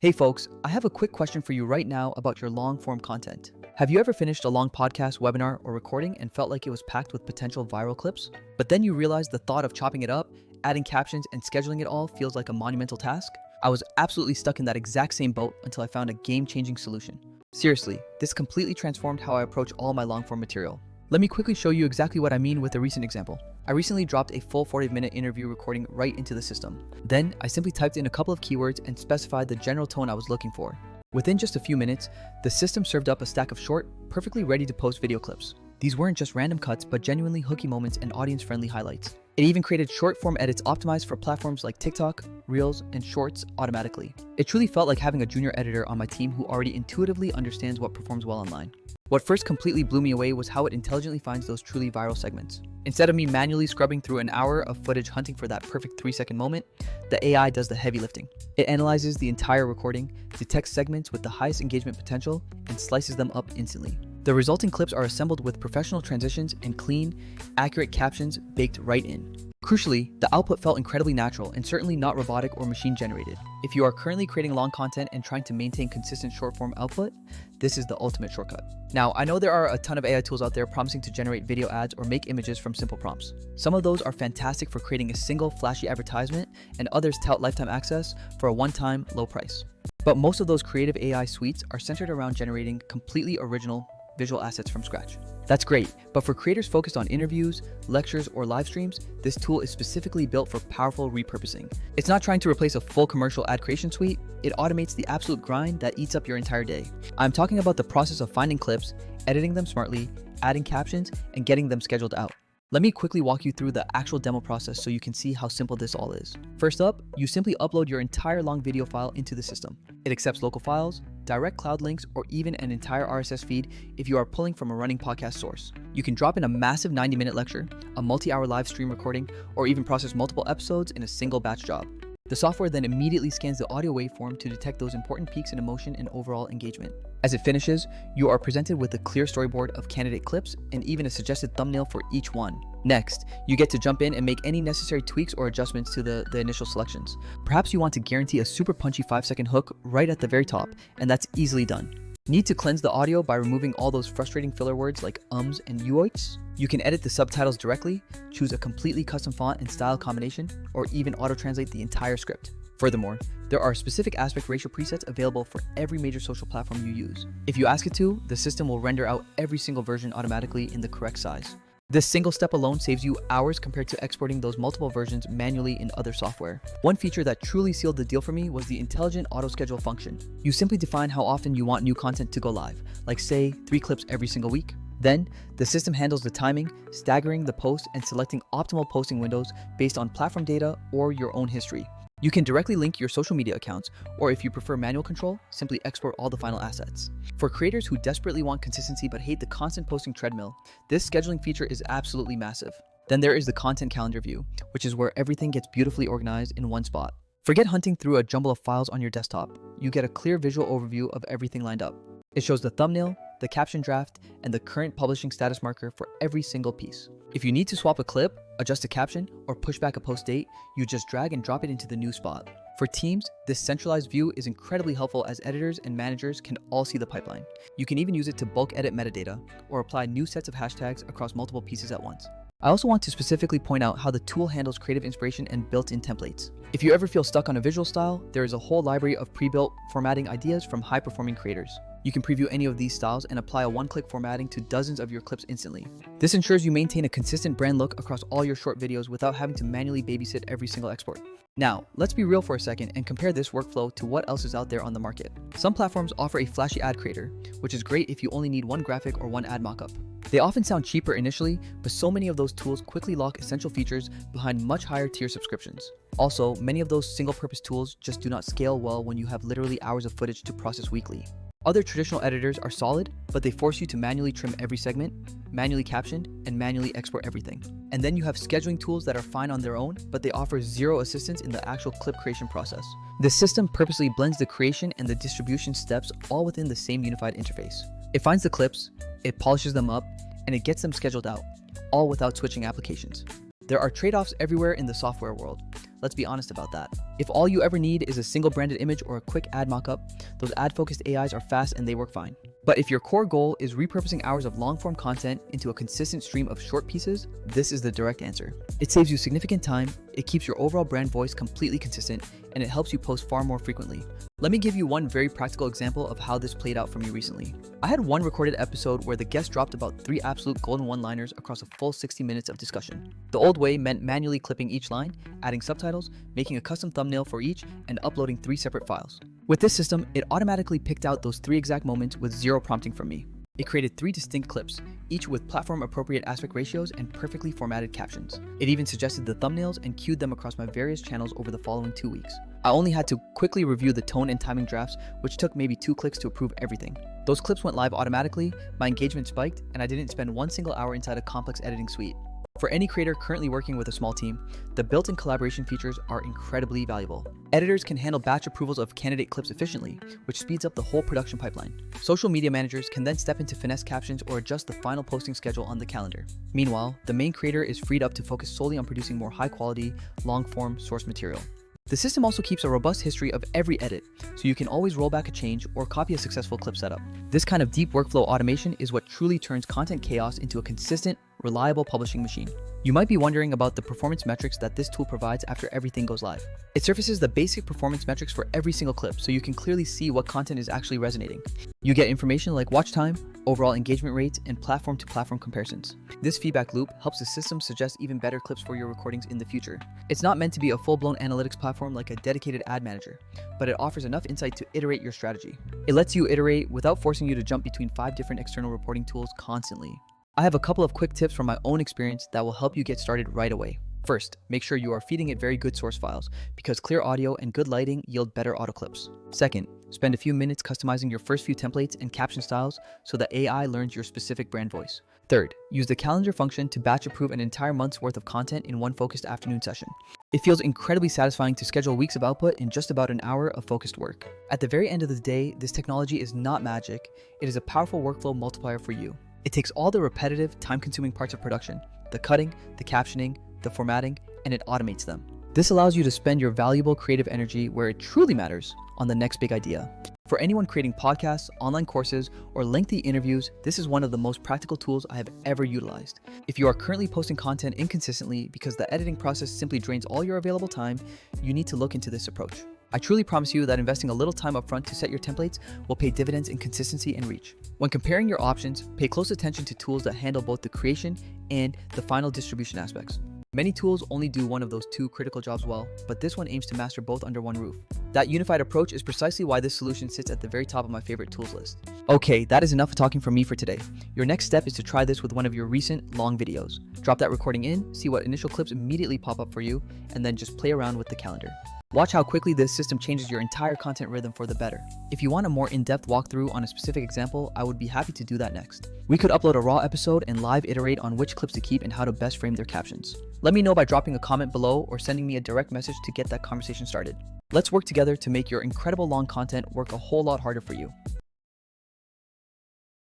Hey folks, I have a quick question for you right now about your long form content. Have you ever finished a long podcast, webinar, or recording and felt like it was packed with potential viral clips? But then you realized the thought of chopping it up, adding captions, and scheduling it all feels like a monumental task? I was absolutely stuck in that exact same boat until I found a game-changing solution. Seriously, this completely transformed how I approach all my long form material. Let me quickly show you exactly what I mean with a recent example. I recently dropped a full 40-minute interview recording right into the system. Then, I simply typed in a couple of keywords and specified the general tone I was looking for. Within just a few minutes, the system served up a stack of short, perfectly ready to post video clips. These weren't just random cuts, but genuinely hooky moments and audience-friendly highlights. It even created short-form edits optimized for platforms like TikTok, Reels, and Shorts automatically. It truly felt like having a junior editor on my team who already intuitively understands what performs well online. What first completely blew me away was how it intelligently finds those truly viral segments. Instead of me manually scrubbing through an hour of footage hunting for that perfect 3-second moment, the AI does the heavy lifting. It analyzes the entire recording, detects segments with the highest engagement potential, and slices them up instantly. The resulting clips are assembled with professional transitions and clean, accurate captions baked right in. Crucially, the output felt incredibly natural and certainly not robotic or machine generated. If you are currently creating long content and trying to maintain consistent short-form output, this is the ultimate shortcut. Now, I know there are a ton of AI tools out there promising to generate video ads or make images from simple prompts. Some of those are fantastic for creating a single flashy advertisement, and others tout lifetime access for a one-time low price. But most of those creative AI suites are centered around generating completely original visual assets from scratch. That's great, but for creators focused on interviews, lectures, or live streams, this tool is specifically built for powerful repurposing. It's not trying to replace a full commercial ad creation suite, it automates the absolute grind that eats up your entire day. I'm talking about the process of finding clips, editing them smartly, adding captions, and getting them scheduled out. Let me quickly walk you through the actual demo process so you can see how simple this all is. First up, you simply upload your entire long video file into the system. It accepts local files, direct cloud links, or even an entire RSS feed if you are pulling from a running podcast source. You can drop in a massive 90-minute lecture, a multi-hour live stream recording, or even process multiple episodes in a single batch job. The software then immediately scans the audio waveform to detect those important peaks in emotion and overall engagement. As it finishes, you are presented with a clear storyboard of candidate clips and even a suggested thumbnail for each one. Next, you get to jump in and make any necessary tweaks or adjustments to the initial selections. Perhaps you want to guarantee a super punchy 5-second hook right at the very top, and that's easily done. Need to cleanse the audio by removing all those frustrating filler words like ums and yoits? You can edit the subtitles directly, choose a completely custom font and style combination, or even auto-translate the entire script. Furthermore, there are specific aspect ratio presets available for every major social platform you use. If you ask it to, the system will render out every single version automatically in the correct size. This single step alone saves you hours compared to exporting those multiple versions manually in other software. One feature that truly sealed the deal for me was the intelligent auto-schedule function. You simply define how often you want new content to go live, like say 3 clips every single week. Then, the system handles the timing, staggering the post, and selecting optimal posting windows based on platform data or your own history. You can directly link your social media accounts, or if you prefer manual control, simply export all the final assets. For creators who desperately want consistency but hate the constant posting treadmill, this scheduling feature is absolutely massive. Then there is the content calendar view, which is where everything gets beautifully organized in one spot. Forget hunting through a jumble of files on your desktop. You get a clear visual overview of everything lined up. It shows the thumbnail, the caption draft, and the current publishing status marker for every single piece. If you need to swap a clip, adjust a caption, or push back a post date, you just drag and drop it into the new spot. For teams, this centralized view is incredibly helpful as editors and managers can all see the pipeline. You can even use it to bulk edit metadata or apply new sets of hashtags across multiple pieces at once. I also want to specifically point out how the tool handles creative inspiration and built-in templates. If you ever feel stuck on a visual style, there is a whole library of pre-built formatting ideas from high-performing creators. You can preview any of these styles and apply a one-click formatting to dozens of your clips instantly. This ensures you maintain a consistent brand look across all your short videos without having to manually babysit every single export. Now, let's be real for a second and compare this workflow to what else is out there on the market. Some platforms offer a flashy ad creator, which is great if you only need one graphic or one ad mockup. They often sound cheaper initially, but so many of those tools quickly lock essential features behind much higher tier subscriptions. Also, many of those single-purpose tools just do not scale well when you have literally hours of footage to process weekly. Other traditional editors are solid, but they force you to manually trim every segment, manually caption, and manually export everything. And then you have scheduling tools that are fine on their own, but they offer zero assistance in the actual clip creation process. This system purposely blends the creation and the distribution steps all within the same unified interface. It finds the clips, it polishes them up, and it gets them scheduled out, all without switching applications. There are trade-offs everywhere in the software world. Let's be honest about that. If all you ever need is a single branded image or a quick ad mockup, those ad-focused AIs are fast and they work fine. But if your core goal is repurposing hours of long-form content into a consistent stream of short pieces, this is the direct answer. It saves you significant time, it keeps your overall brand voice completely consistent, and it helps you post far more frequently. Let me give you one very practical example of how this played out for me recently. I had one recorded episode where the guest dropped about 3 absolute golden one-liners across a full 60 minutes of discussion. The old way meant manually clipping each line, adding subtitles, making a custom thumbnail for each, and uploading 3 separate files. With this system, it automatically picked out those 3 exact moments with zero prompting from me. It created 3 distinct clips, each with platform-appropriate aspect ratios and perfectly formatted captions. It even suggested the thumbnails and queued them across my various channels over the following 2 weeks. I only had to quickly review the tone and timing drafts, which took maybe 2 clicks to approve everything. Those clips went live automatically, my engagement spiked, and I didn't spend 1 single hour inside a complex editing suite. For any creator currently working with a small team, the built-in collaboration features are incredibly valuable. Editors can handle batch approvals of candidate clips efficiently, which speeds up the whole production pipeline. Social media managers can then step into finesse captions or adjust the final posting schedule on the calendar. Meanwhile, the main creator is freed up to focus solely on producing more high-quality, long-form source material. The system also keeps a robust history of every edit, so you can always roll back a change or copy a successful clip setup. This kind of deep workflow automation is what truly turns content chaos into a consistent, reliable publishing machine. You might be wondering about the performance metrics that this tool provides after everything goes live. It surfaces the basic performance metrics for every single clip, so you can clearly see what content is actually resonating. You get information like watch time, overall engagement rates, and platform-to-platform comparisons. This feedback loop helps the system suggest even better clips for your recordings in the future. It's not meant to be a full-blown analytics platform like a dedicated ad manager, but it offers enough insight to iterate your strategy. It lets you iterate without forcing you to jump between 5 different external reporting tools constantly. I have a couple of quick tips from my own experience that will help you get started right away. First, make sure you are feeding it very good source files, because clear audio and good lighting yield better auto clips. Second, spend a few minutes customizing your first few templates and caption styles so that AI learns your specific brand voice. Third, use the calendar function to batch approve an entire month's worth of content in one focused afternoon session. It feels incredibly satisfying to schedule weeks of output in just about an hour of focused work. At the very end of the day, this technology is not magic, it is a powerful workflow multiplier for you. It takes all the repetitive, time-consuming parts of production, the cutting, the captioning, the formatting, and it automates them. This allows you to spend your valuable creative energy where it truly matters, on the next big idea. For anyone creating podcasts, online courses, or lengthy interviews, this is one of the most practical tools I have ever utilized. If you are currently posting content inconsistently because the editing process simply drains all your available time, you need to look into this approach. I truly promise you that investing a little time upfront to set your templates will pay dividends in consistency and reach. When comparing your options, pay close attention to tools that handle both the creation and the final distribution aspects. Many tools only do one of those 2 critical jobs well, but this one aims to master both under one roof. That unified approach is precisely why this solution sits at the very top of my favorite tools list. Okay, that is enough talking from me for today. Your next step is to try this with one of your recent long videos. Drop that recording in, see what initial clips immediately pop up for you, and then just play around with the calendar. Watch how quickly this system changes your entire content rhythm for the better. If you want a more in-depth walkthrough on a specific example, I would be happy to do that next. We could upload a raw episode and live iterate on which clips to keep and how to best frame their captions. Let me know by dropping a comment below or sending me a direct message to get that conversation started. Let's work together to make your incredible long content work a whole lot harder for you.